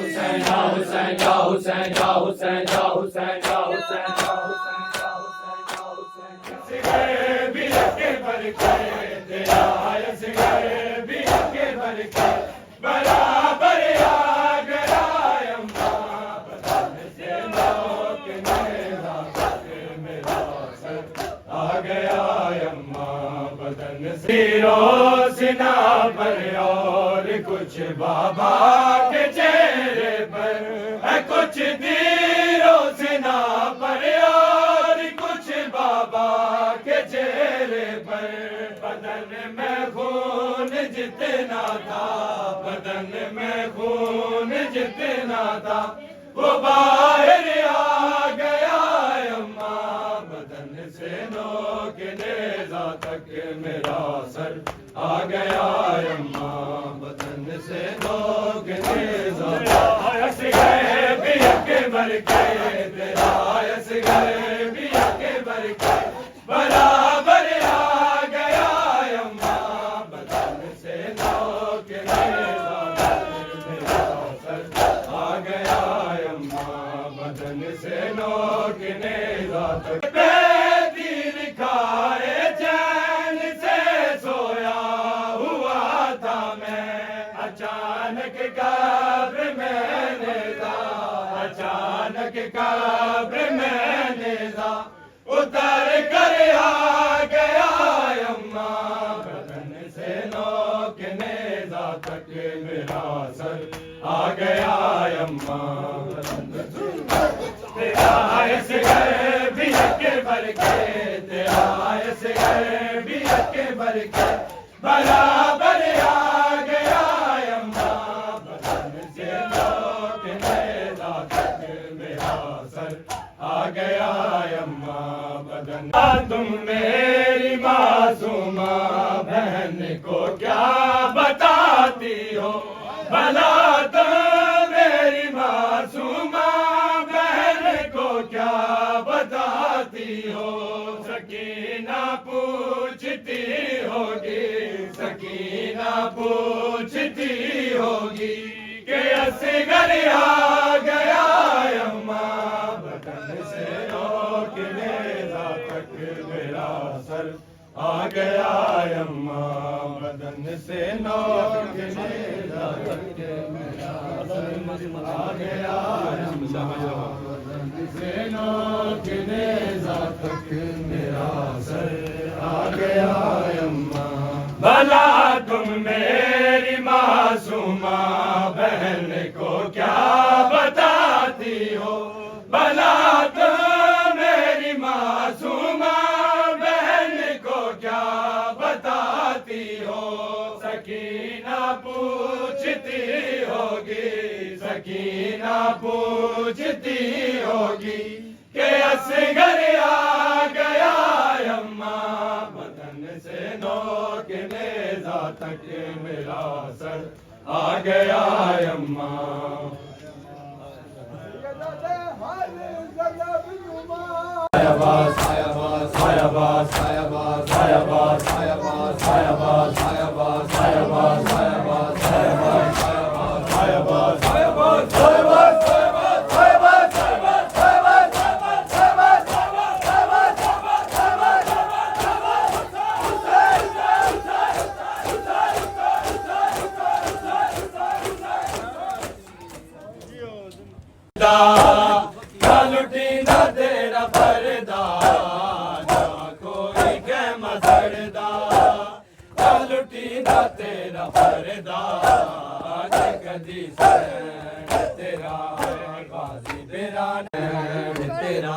Hussein, Ya Hussein, Ya Hussein, Ya Hussein, Ya Hussein, Ya Hussein, Ya Hussein, Ya Hussein, Ya Hussein. Sigare bir ke barke, tera hai sigare bir ke barke, barabar आ गया अम्मा बदन से लोक मेरा मेरा sir आ गया अम्मा बदन से रोशना पर और कुछ बाबा के चेहरे पर है कुछ रोशना पर और कुछ बाबा के चेहरे पर बदन में खून जितना था बदन में खून जितना था वो बाहर आ गया अम्मा बदन से नोक नेज़ा तक मेरा सर आ गया अम्मा बदन से नोक नेज़ा हंस गए भी के भर के तेरा हंस गए भी के भर के बराबर आ गया अम्मा बदन से नोक नेज़ा तक मेरा सर आ गया अम्मा बदन से नोक नेज़ा तक बेदीन खाए चैन से सोया हुआ था मैं अचानक कब्र में नेज़ा अचानक कब्र में नेज़ा उतर कर आ गया अम्मा बदन से नोक नेज़ा तक मेरा सर आ गया अम्मा बदन से तेरा हंस गए भी के भर के तेरा हंस गए भी के भर के बराबर आ गया अम्मा बदन से नोक नेज़ा तक मेरा सर आ गया अम्मा बदन तुम मेरी मासूमा बहन को क्या बताती हो भला तुम मेरी मासूमा बहन को क्या बताती हो सकीना पूछती होगी सकीना पूछती होगी कि असगर आ गया अम्मा बदन से नोक नेज़ा तक मेरा सर आ गया अम्मा बदन से नोक नेज़ा तक मेरा सर आ गया अम्मा बदन से नोक नेज़ा तक मेरा सर आ गया अम्मा भला तुम मेरी मासूमा बहन को क्या बताती हो भला तुम मेरी मासूमा बहन को क्या बताती हो सकीना पूछती होगी सकीना पूछती होगी कि असगर आ गया अम्मा बदन से नोक नेज़ा तक मेरा सर आ गया अम्मा सायाबाज सायाबाज सायाबाज सायाबाज सायाबाज सायाबाज सायाबाज सायाबाज सायाबाज सायाबाज सायाबाज सायाबाज सायाबाज सायाबाज लुटी ना तेरा पर्दा ना कोई कहमा सड़दा लुटी ना तेरा पर्दा कदी सैन तेरा बाजी मेरा तेरा मेरा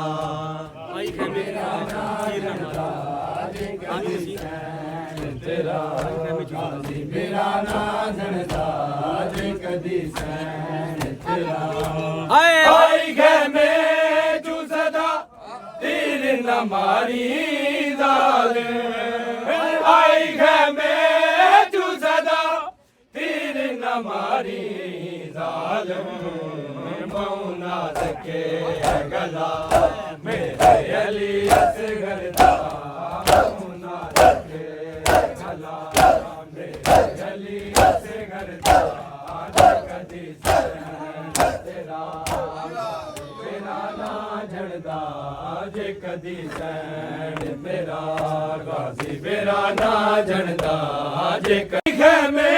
तेरा बाजी मेरा नाजनदा कदी सैन तेरा आई गए में तू सदा तीर न मारी जालिम आई गए में तू सदा तीर न मारी जालिम मौना सके गला मेरे अली असगर दा मौना सके गला मेरे अली असगर दा कदी तेरा मेरा ना झड़दा जे कदी सैन तेरा गाजी मेरा ना झड़दा जे कदी खेमे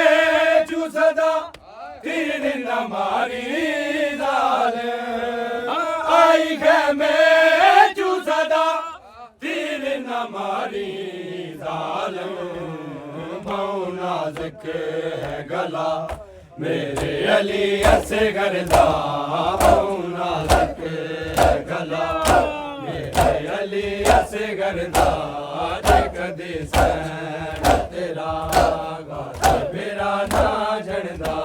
चूसदा तीर न मारी जाल आई खेमे चूसदा तीर न मारी जाल नाज़ुक है गला मेरे अली असगरदा नाज़ुक है गला मेरे अली असगरदा जे कदी सैन तेरा गाजी मेरा ना झड़दा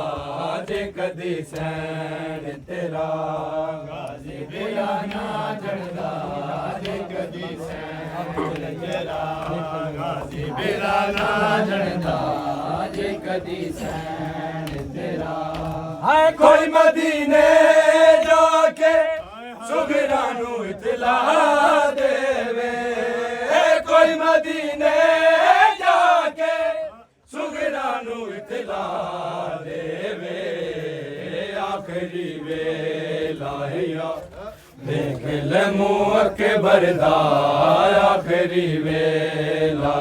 जे कदी सैन तेरा गाजी मेरा ना झड़दा जे कदी सैन तेरा गाजी मेरा ना झड़दा जे कदी सैन तेरा है कोई मदीने जाके सुगरा नू इतला देवे कोई मदीने जाके सुगरा नू इतला देवे आखिरी वेला देख ले मुँह के बरदा आखिरी वेला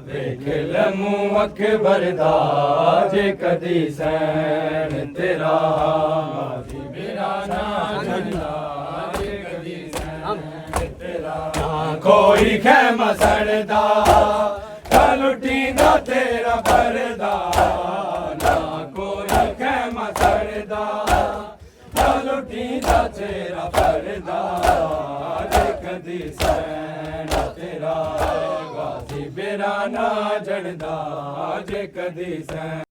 देख ले मुँह के बरदा जे कदी सैन तेरा गाजी मेरा ना झड़दा जे कदी सैन तेरा कोई खैमा सड़दा लुटींदा तेरा परदा ना कोई खैमा सड़दा लुटींदा तेरा परदा जे कदी सैन तेरा गाजी मेरा ना झड़दा जे कदी सैन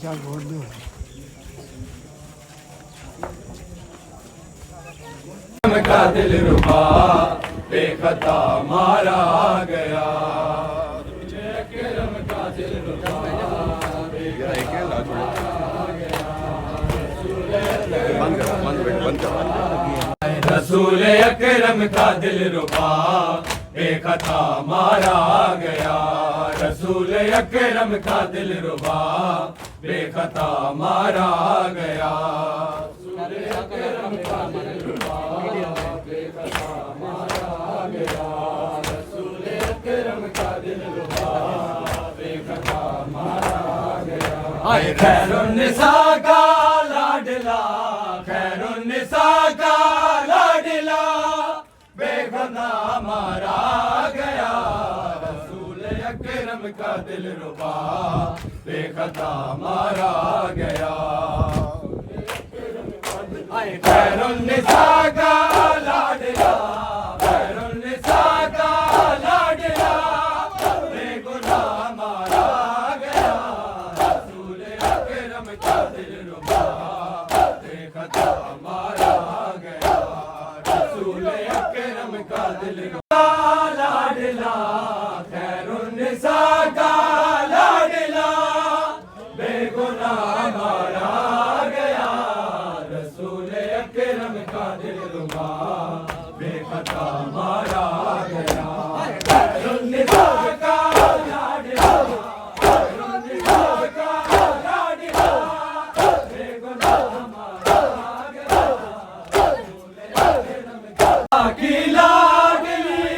क्या बोल दो का दिल रुबा बेखता मारा गया करम का दिल रुबा रसूल अकरम का दिल रुबा बेखता मारा गया रसूल अकरम का दिल रुबा बेखता मारा गया रसूल अकरम का दिल रुबा बेखता मारा गया रसूल अकरम का दिल रुबा बेखता मारा गया आए खैरुन्निसा का लाडला खैरुन्निसा का लाडला बेखता मारा गया रसूल अकरम का दिल रुबा बेखता मारा गया खैरुन्निसा का लाडला खैरुन्निसा का लाडला बेगुनाह मारा गया रसूल अकरम का दिल रुबा बेखता मारा गया रसूल अकरम का दिल रुबा लाडला खैरुन्निसा का लाडला बेगुनाह मारा गया रसूल अकरम का दिल रुबा बेखता मारा गया खैरुन्निसा का लाडला खैरुन्निसा का लाडला बेगुनाह मारा गया रसूल अकरम का की लाडली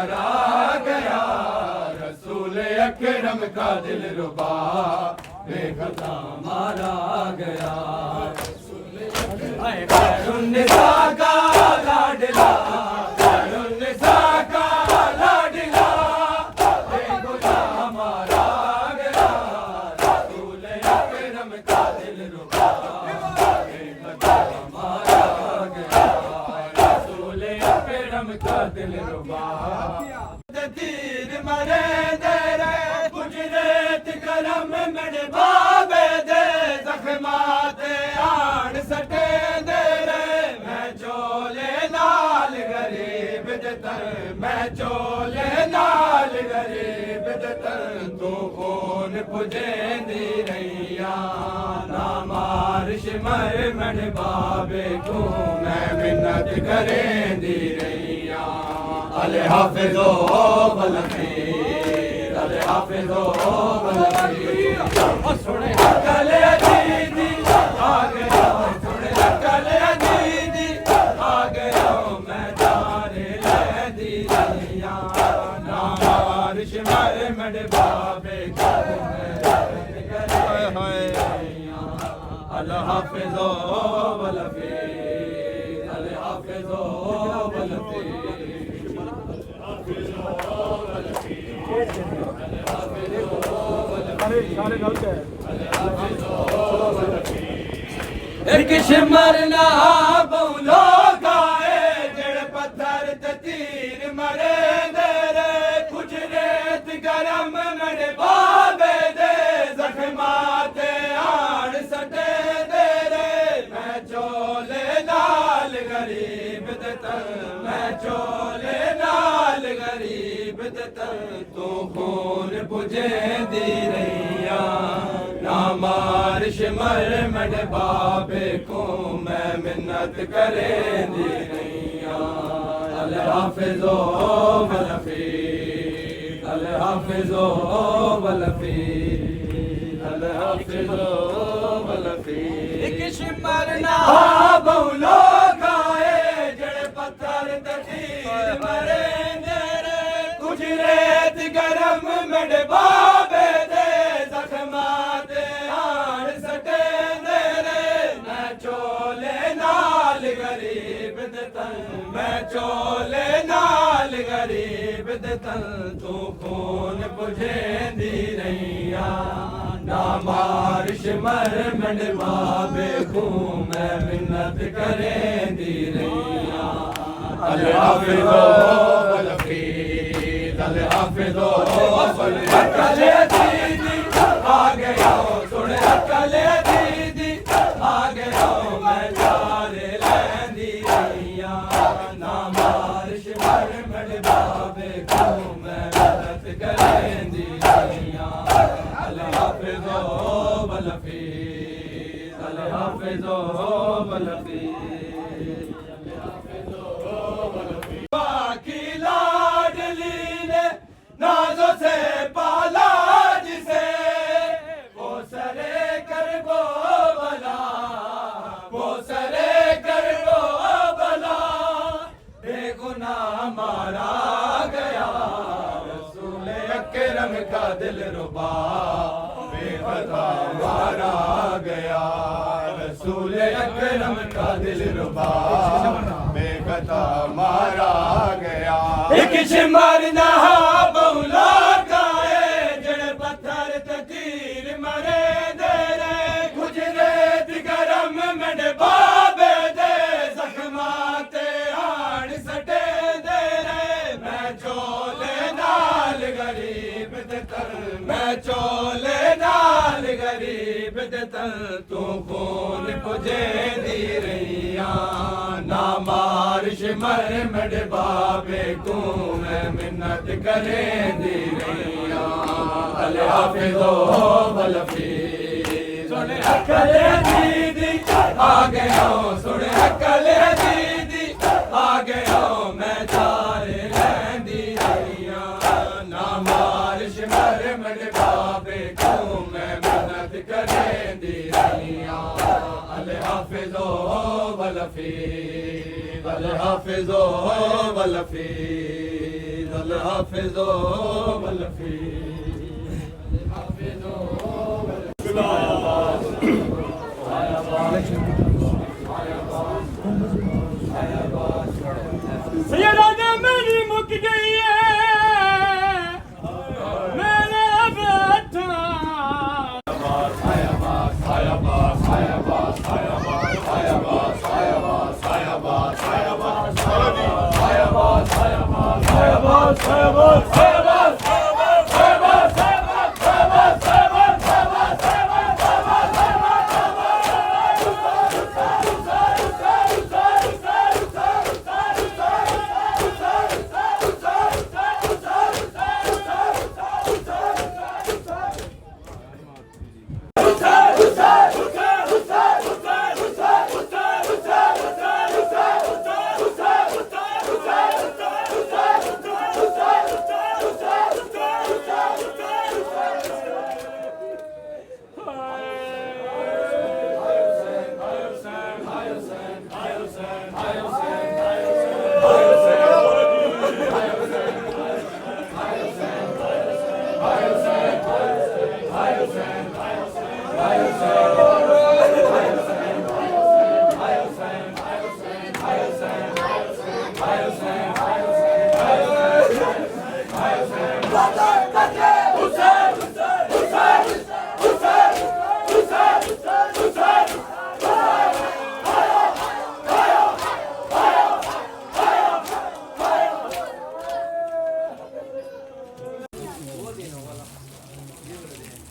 मारा गया, रसूल अकरम का दिल रुबा बेखता मारा गया। खैरुन्निसा का लाडला, खैरुन्निसा का लाडला बेगुनाह मारा गया, रसूल अकरम का दिल रुबा बेखता मारा गया, रसूल अकरम का दिल रुबा। तीर मरे दे रे गुजरेत करम मेरे बाबे दे, जख्माते आन सटे दे रे, मैं चोले नाल गरीब दे तर, मैं चोले नाल गरीब दे तर, तू खून पुजेंदी रैया, ना मारिश मर मेरे बाबे को मैं मिन्नत करेंदी रैया। अले हाफिज़ो वलफीर, अले हाफिज़ो वलफीर, सुने कले दीदी आ गया, सुने कले दीदी आ गया, मैं तारे लहदी रैया, ना बारिश मर मेरे बाबे को अले हाफिज़ो वलफीर, अले हाफिज़ो वलफीर। एक मरना बौलो गाए जड़ पत्थर ते तीर मरे दे रे, गुजरेत गरम मेरे बाबे दे, जख्माते आड़ सटे दे रे, मैं चोले नाल गरीब दे तर, मैं चोले नाल गरीब दे तर, तू खून पुजेंदी रैया, ना मारिश मर मेरे बाबे को मैं मिन्नत करेंदी रैया। अल हाफिज़ो वलफीर, अल हाफिज़ो वलफीर, अल हाफिज़ो वलफीर। एक मरना बौलो गाए जड़ पत्थर ते तीर मरे दे रे, गुजरेत गरम मेरे बाबे दे, जख्माते आड़ सटे दे रे, मैं चोले नाल गरीब दे तन, मैं चोले नाल गरीब दे तन, तू खून पुजेंदी रैया, ना मारिश मर मेरे बाबे को मैं मिन्नत करेंदी रैया। अल हाफिज़ो वलफीर, अल हाफिज़ो कले दीदी आ गया, सुन कले दीदी आ गया, मैं तारे लहदी रैया, ना मारिश मर मेरे बाबे को मैं मिन्नत करेंदी रैया। अल हाफिज़ो वलफीर, अल हाफिज़ो वलफीर, बाकी लाडली ने नाज़ों से पाला जिसे, वो सरे कर गो बला, वो सरे कर गो बला, बेगुनाह मारा गया, रसूल अकरम का दिल रुबा बेखता मारा गया, रसूल अकरम का दिल रुबा बेखता मारा गया। एक मरना बौलो गाए जड़ पत्थर ते तीर मरे दे रे, गुजरेत गरम मेरे बाबे दे, जख्माते आड़ सटे दे रे, मैं चोले नाल गरीब दे तर, मैं चोले नाल गरीब दे तर, तू खून पुजेंदी रैया, ना मारिश मर मेरे बाबे को मैं मिन्नत करेंदी रैया। अल हाफिज़ो वलफीर, सुन कले दीदी आ गया, सुन कले दीदी आ गया, मैं तारे लहदी रैया, ना मारिश मर मेरे बाबे को मैं मिन्नत करेंदी रैया। अल हाफिज़ो वलफीर, अल हाफिज़ो वलफीर, अल हाफिजो वलफी सैयदा मेरी मुक गई है मैंने बैठा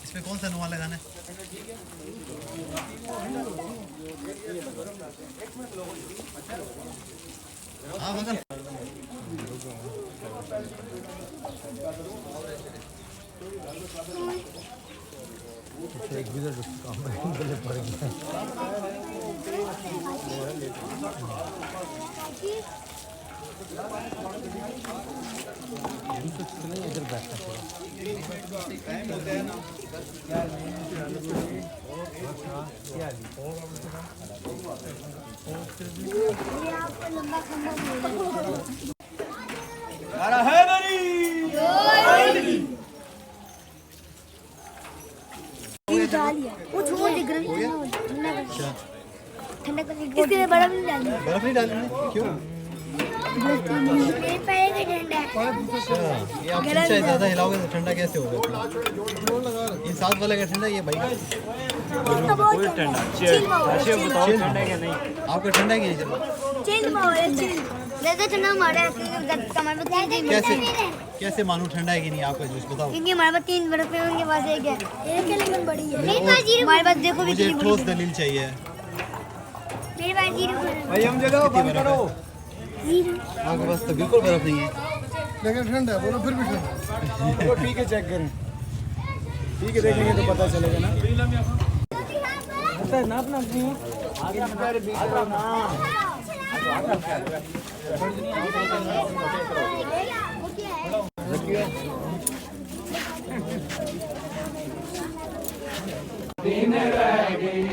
इसमें कौन सा नुआ लगाना है? हाँ मगर एक विजिट काम है पड़ेगा इधर बैठना वो छोड़ दे ठंडा कर इसके लिए बर्फ नहीं डालनी बर्फ नहीं डालनी क्यों? मेरे पैर का ठंडा है अच्छा ये आप चाय ज़्यादा हिलाओगे तो ठंडा कैसे होगा? ये साथ वाले का ठंडा ये भाई कोई ठंडा चिल बताओ ठंडा है क्या नहीं? आपका ठंडा है कि चिल मारे चिल जैसे ठंडा मारा कमर में कैसे कैसे मालूम ठंडा है कि नहीं आपका जूस बताओ? क्योंकि हमारे पास 3 बर्फ है उनके पास एक है लेकिन बड़ी है मेरे पास जीरो हमारे पास देखो मुझे ठोस दलील चाहिए। मेरे पास जीरो भाई हम जगह बंद करो जीरो आपके पास तो बिल्कुल बर्फ नहीं है। लेकिन ठंडा है बोलो फिर भी ठंडा वो पी के चेक करें पी के देखेंगे तो पता चलेगा ना ना अपना दिन रह गई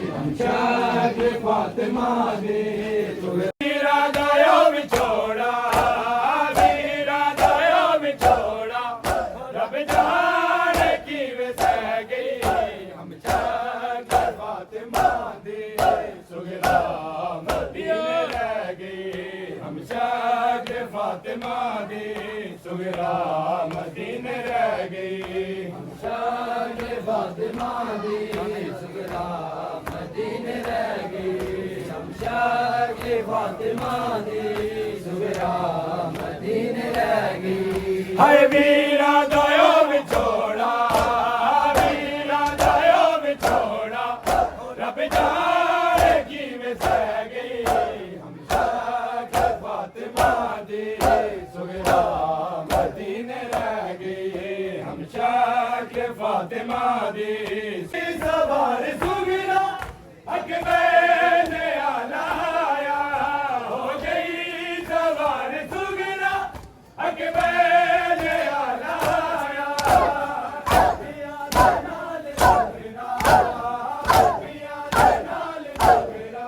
हम शाद फातिमा दे वीरा दयो विछोड़ा वीरा दयो विछोड़ा रब जाने की वे सह गई हम शाद फातिमा दे सुगरा मदीने रह गई हम शाद फातिमा दे सुगरा मदीने रह गई हम शाद फातिमा दे सुगरा मदीने रह गई हम शाद फातिमा दे सुगरा मदीने रह गई हाय वीरा दयो विछोड़ा वीरा दयो विछोड़ा रब जाने की वे सह गई हम शाद फातिमा दे सुगरा मदीने रह गई हम शाद फातिमा दे सवार सुगरा अकबर ने आलाया हो गई सवार सुगरा अकबर ने आलाया पिया दे नाल सुगरा पिया दे नाल सुगरा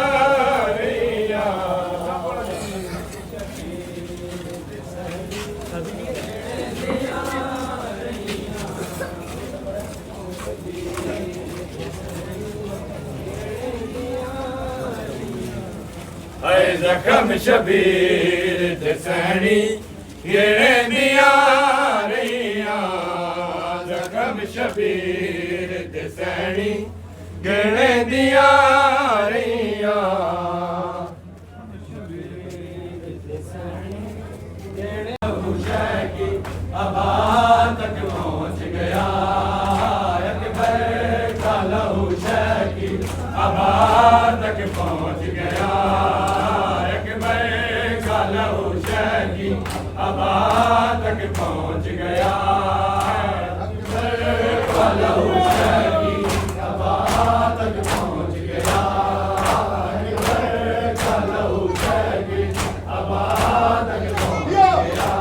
जख्म शबीर ते सैनी गिणे दिया रहियां जख्म शबीर ते सैनी गिणे दिया रहियां आबाद तक पहुंच गया अकबर का लहू शकी आबाद तक पहुंच गया अकबर का लहू शकी आबाद तक पहुंच गया अकबर का लहू शकी आबाद तक पहुंच गया अकबर का लहू शकी आबाद तक पहुंच गया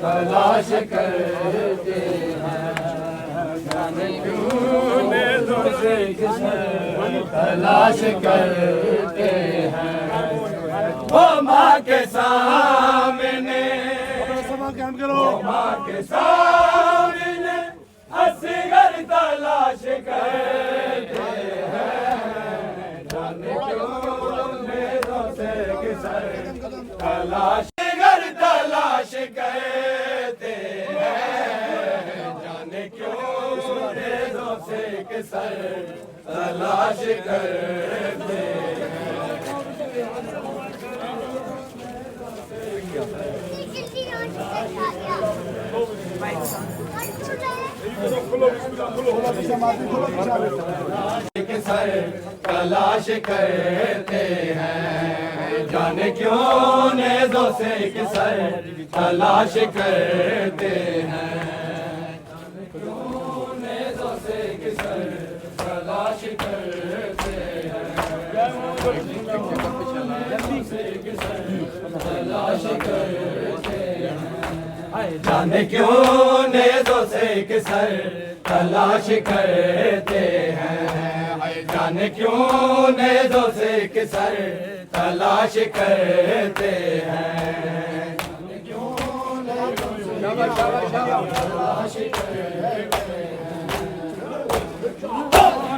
तलाश करते हैं जाने क्यों से किसर तलाश करते हैं। वो माँ के सामने, वो माँ के सामने असगर तलाश करते हैं। जाने क्यों नेज़ों से किसर तलाश कर तलाश करते हैं। जाने क्यों नेज़ों से किसर तलाश करते हैं। किसर तलाश करते हैं। जाने क्यों नेज़ों से किसर तलाश करते हैं। क्यों नेज़ों से किसर तलाश करते हैं। तलाश करते हैं। जाने क्यों नेज़ों से किसर तलाश करते हैं। जाने क्यों नेज़ों से किसर तलाश करते हैं। क्यों नेज़ों से तलाश करते हैं।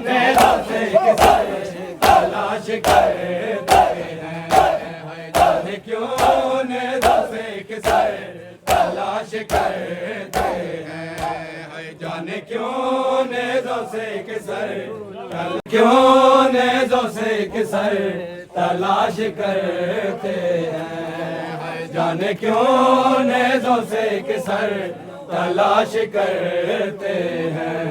नेज़ों से किसर तलाश करते हैं। जाने क्यों नेज़ों से किसर तलाश करते हैं। जाने क्यों नेज़ों से किसर क्यों नेज़ों से किसर तलाश करते हैं। जाने क्यों नेज़ों से किसर तलाश करते हैं।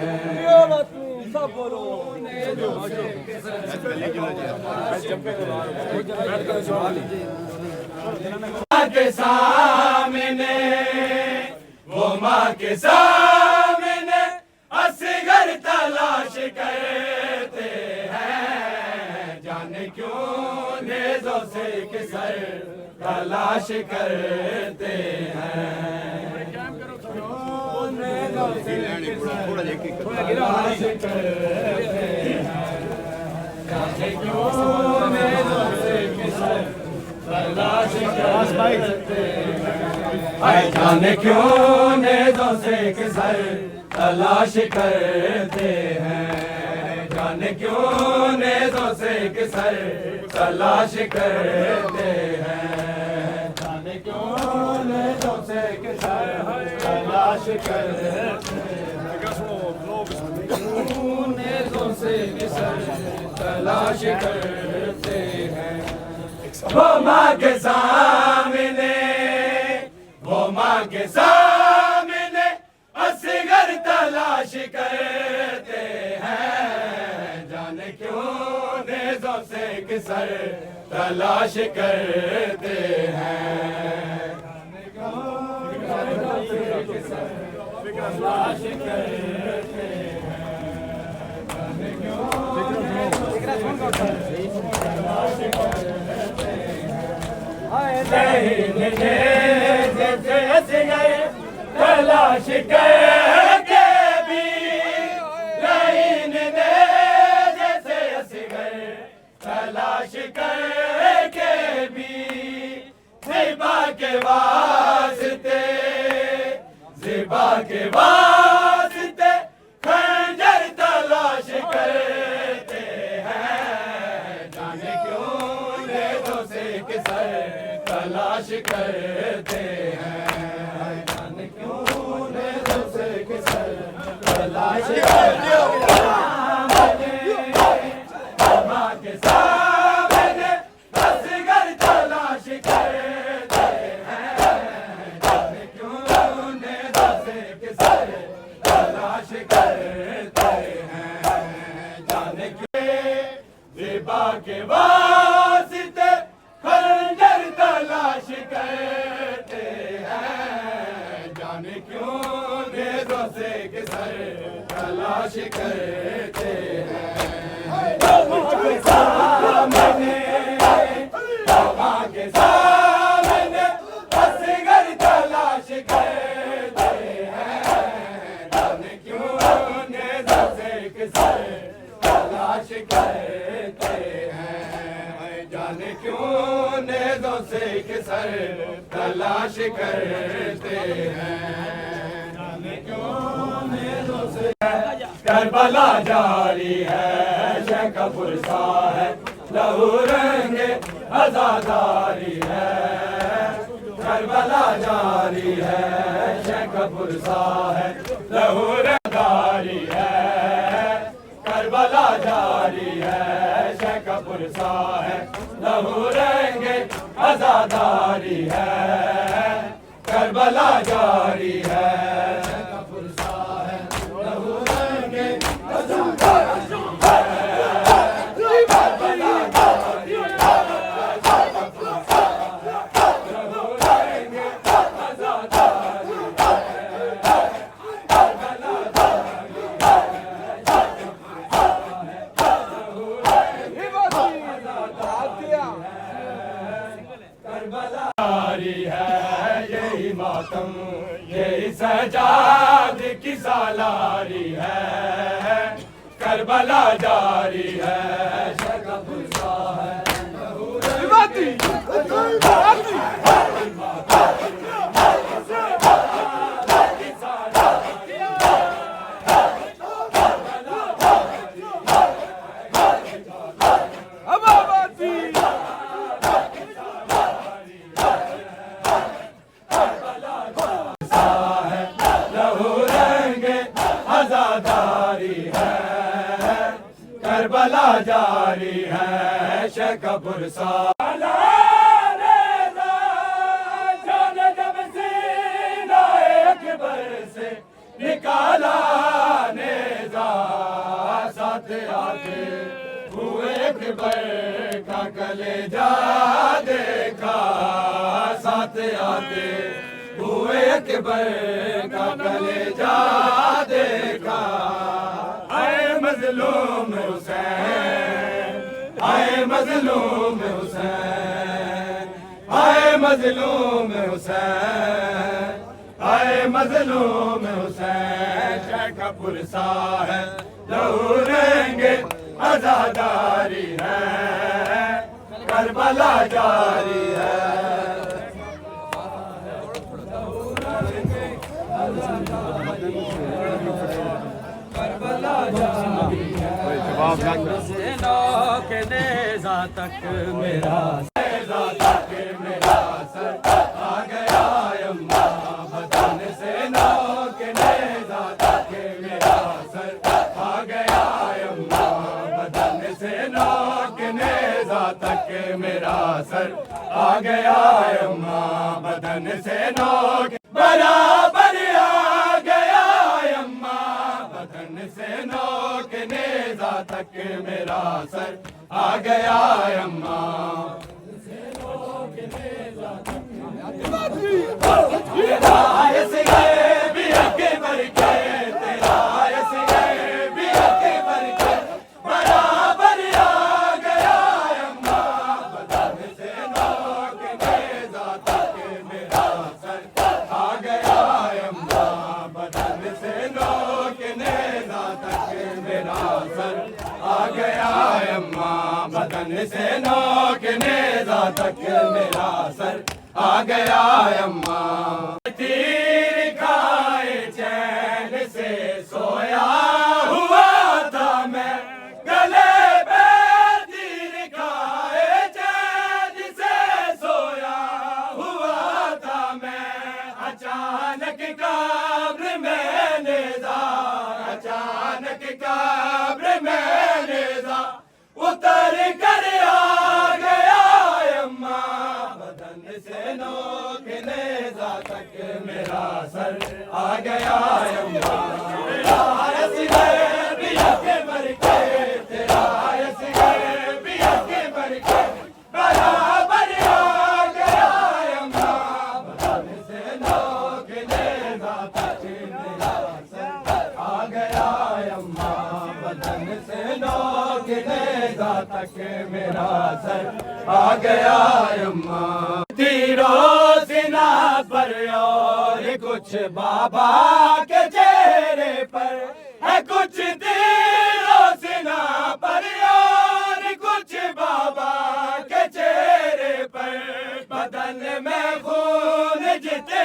सब बोलो नेज़ों से किसर के सामने, वो माँ के सामने असगर तलाश करते हैं। जाने क्यों नेज़ों से किसर तलाश करते हैं। नेज़ों से तलाश करते हैं। जाने क्यों नेज़ों से किसर तलाश करते हैं। जाने क्यों नेज़ों से किसर तलाश करते हैं। जाने क्यों नेज़ों से किसर तलाश करते हैं। जाने क्यों नेज़ों से किसर तलाश करते हैं। नेज़ों से किसर तलाश करते हैं। वो माँ के सामने, वो माँ के सामने असगर तलाश करते हैं। जाने क्यों नेज़ों से किसर तलाश करते हैं। जाने क्यों नेज़ों से किसर तलाश करते हैं। जाने क्यों नेज़ों से किसर तलाश करते हैं। तलाश करके भी लाइन दे जैसे असगर तलाश करके भी ज़िबा के वास्ते, ज़िबा के वास्ते खंजर तलाश करते हैं। जाने क्यों नेज़ों से किसर तलाश करते हैं। जाने क्यों नेज़ों से किसर तलाश करते हैं। माँ के सामने असगर तलाश करते हैं। जाने क्यों नेज़ों से किसर तलाश करते हैं। जाने क्यों ज़िबा के वास्ते खंजर तलाश करते हैं। जाने क्यों नेज़ों से किसर तलाश करते हैं। सामने, माँ के सामने असगर तलाश करते हैं। जाने क्यों नेज़ों से किसर तलाश करते हैं, जाने क्यों नेज़ों से किसर तलाश करते हैं, जाने क्यों नेज़ों से। करबला जारी है शह पुरसा है, लहू रंगे आजादारी है। करबला जारी है शह पुरसा है, लहू रंगारी है। करबला जारी है शह पुरसा है, लहू रंगे आजादारी है। करबला जारी है शह पुरसा है, लहू रंगे आजादारी है। मातम यही सजाद की सालारी है। करबला जारी है शह पुरसा है, करबला जारी है शह पुरसा। जान जब सीना अकबर से निकाला नेज़ा, साथ आते हुए अकबर का कलेजा देखा, साथ आते हुए अकबर का कलेजा देखा। आए मजलूम हुसैन, आए मजलूम हुसैन, आए मजलूम हुसैन, आए मजलूम हुसैन। शह पुरसा है, लहू रंगे आजादारी है। करबला जारी है, करबला जारी है। के नेज़ा तक मेरा, नेज़ा तक मेरा सर आ गया अम्मा बदन से नौ के नेज़ा तक मेरा सर आ गया अम्मा बदन से नौ के नेज़ा तक मेरा सर आ गया अम्मा बदन से नौ बराबर आ गया अम्मा बदन से नौ के नेज़ा तक मेरा सर आ गया अम्मा। तेरा इसके भी अकबर के, तेरा इसके भी अकबर के बराबर आ गया अम्मा बदन से नौ के नेज़ा तक मेरा सर आ गया अम्मा बदन से नौ के नेज़ा तक मेरा सर आ गया अम्मा बदन से नौ के नेज़ा तक मेरा सर आ गया अम्मा। तीर खाए चैन से सोया हुआ था मैं, गले पे तीर खाए चैन से सोया हुआ था मैं। अचानक कब्र में नेज़ा, अचानक कब्र में नेज़ा उतर कर आ गया अम्मा बदन से नौ के नेज़ा तक मेरा सर आ गया अम्मा। तेरा असगर भी अकबर के, तेरा असगर भी अकबर के बराबर आ गया अम्मा बदन से नौ के नेज़ा तक मेरा सर आ गया अम्मा बदन से नौ के नेज़ा तक मेरा सर आ गया अम्मा। तीरों सिना पर और कुछ बाबा के चेहरे पर है, कुछ तीरों सिना पर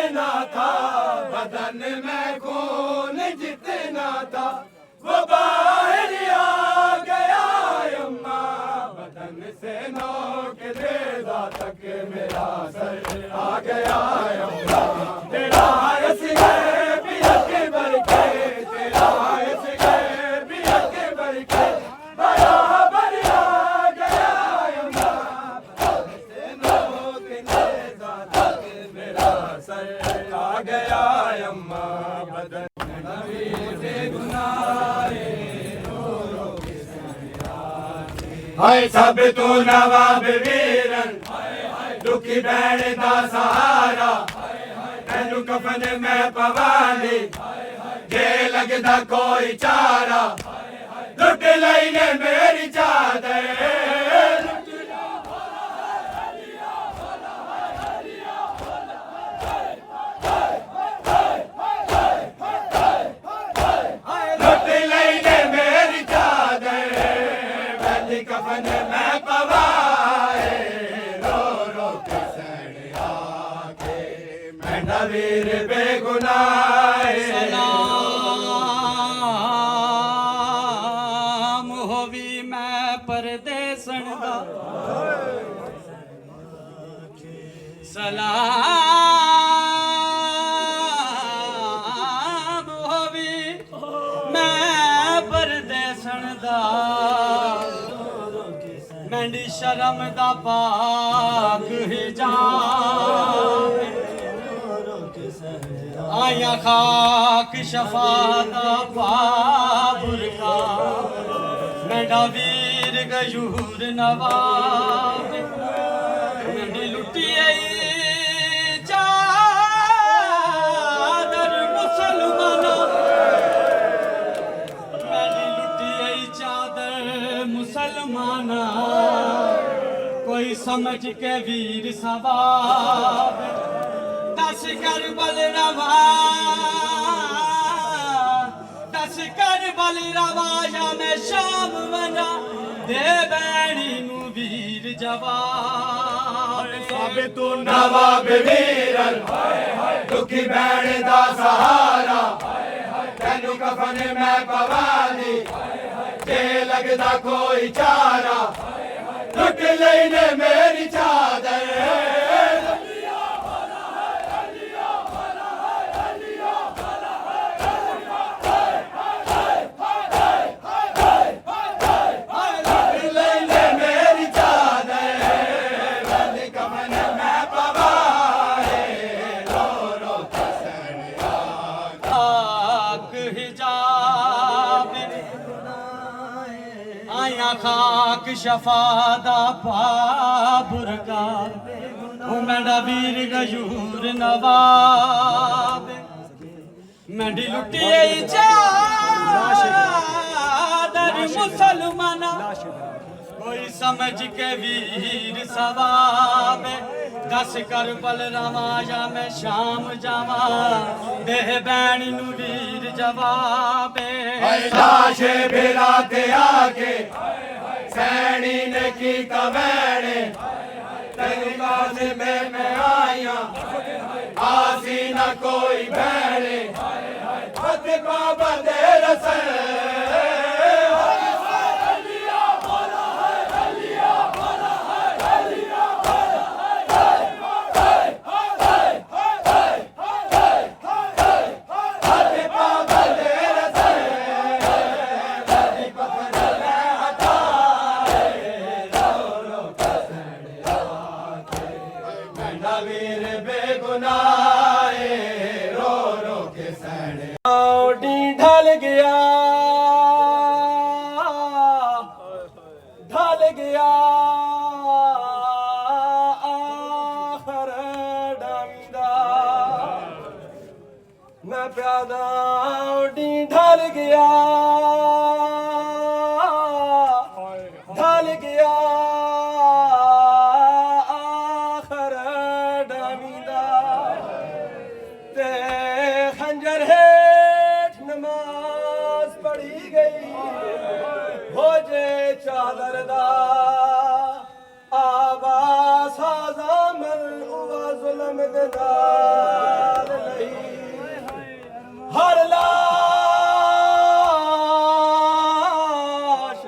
जितना था, बदन में खून जितना था, वो बाहर आ गया अम्मा। बदन से नोक रेजा तक मेरा सर आ गया अम्मा। तेरा असग़र भी अकबर के, तेरा असग़र भी अकबर के बराबर आ गया अम्मा। बदन से नोक रेजा तक मेरा सर आ गया अम्मा। बदन हाय सब तू नवाब वीरन, दुखी भैन दा सहारा, मैनू कफन में पवाली, जे लगदा कोई चारा, लुट लई ने मेरी चादर। लुट लई ने मेरी चादर, मैंने कफन में पवाए, रो रो के सड़ आके मैं नवीर बेगुनाह। सलाम होवी मैं परदेसन दा, सलाम होवी मैं परदेसन दा, मैंडी शर्म दा पाक हिजाब, आया खाक शफा दा बुरका, मैंडा वीर गयूर नवाब, मैंडी लुटी आई चादर मुसलमाना, मैंडी लुटी आई चादर मुसलमाना, कोई समझ के वीर सवाब, दस करबल रवा, दस करबल रवा, या मैं शाम मना, दे बैणी नू वीर जवाब। सब तू नवाब वीरन, दुखी भैन दा सहारा, मैनू कफन में पवाली, जे लगदा कोई चारा, लुट लई ने मेरी चादर। खाक शफा दा बुरका, मैंडा वीर गयूर नवाब, मैंडी लुटी आई चादर मुसलमाना, कोई समझ के वीर सवाब, दस करबल रवा, या मैं शाम जावा, दे बैण नू वीर जवाब। लाशे भिराते आके सैनी ने की कवैने, तेरी बात में मैं आया, आसी न कोई बहने, हथ बाबा दे रसे। वीर बेगुनाहे रो रो के सड़े ढल गया, ढल गया आखर डांदा, मैं प्यादा ढल गया, ढल गया चादर दा आवाज़ साज़ा मन उवा ज़ुल्म दे नाल हर लाश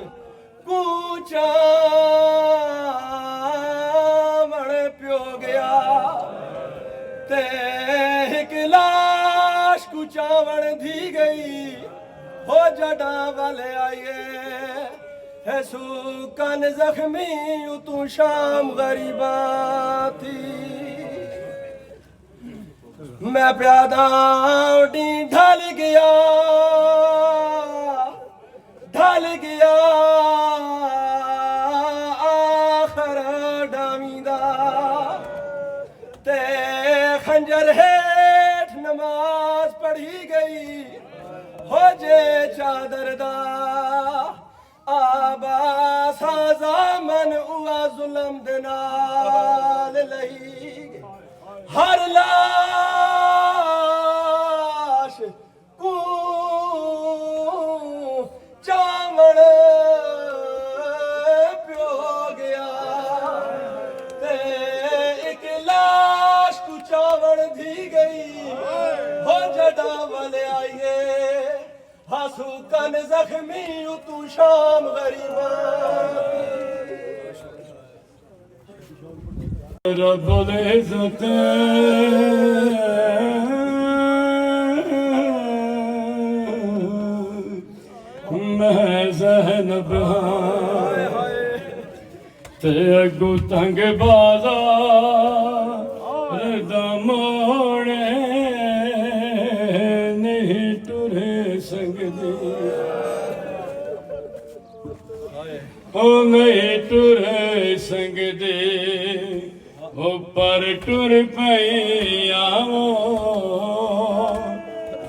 कूचा पियो गया ते एक लाश कुचावण दी गई हो जड़ा वाले आइए है सुकन जख्मी तू शाम गरीबा थी मैं प्यादा ढल गया आखर डामीदा ते खंजर हेठ नमाज पढ़ी गई हो जे चादर दा आबा साजा मन उआ जुल्म दे नाल लही हर लाश को चावण पियो गया ते एक लाश को चावण दी गई हो जड़ा वाले आइए हासू कन जख्मी तू शाम गरीबा रब्बुल इज़्ज़त मैं ज़ैनब ते अगू तंग बाज़ार दा मोड़े नहीं टुरे सकदी ओ नहीं टुरे सकदी ऊपर टुर पई आओ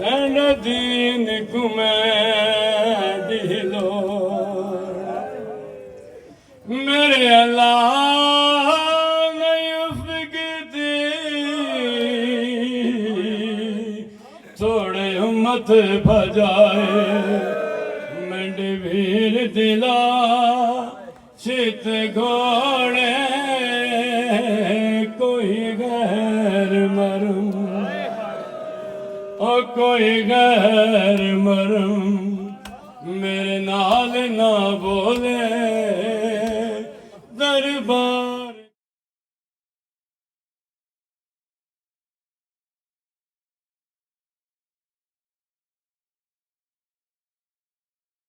तन दीन कुमै दिलो मेरे अल्लाह नहीं उफकती थोड़े उम्मत भजाए मंड वीर दिला चित घोड़े कोई गैर मरम ओ कोई गैर मरम मेरे नाल ना बोले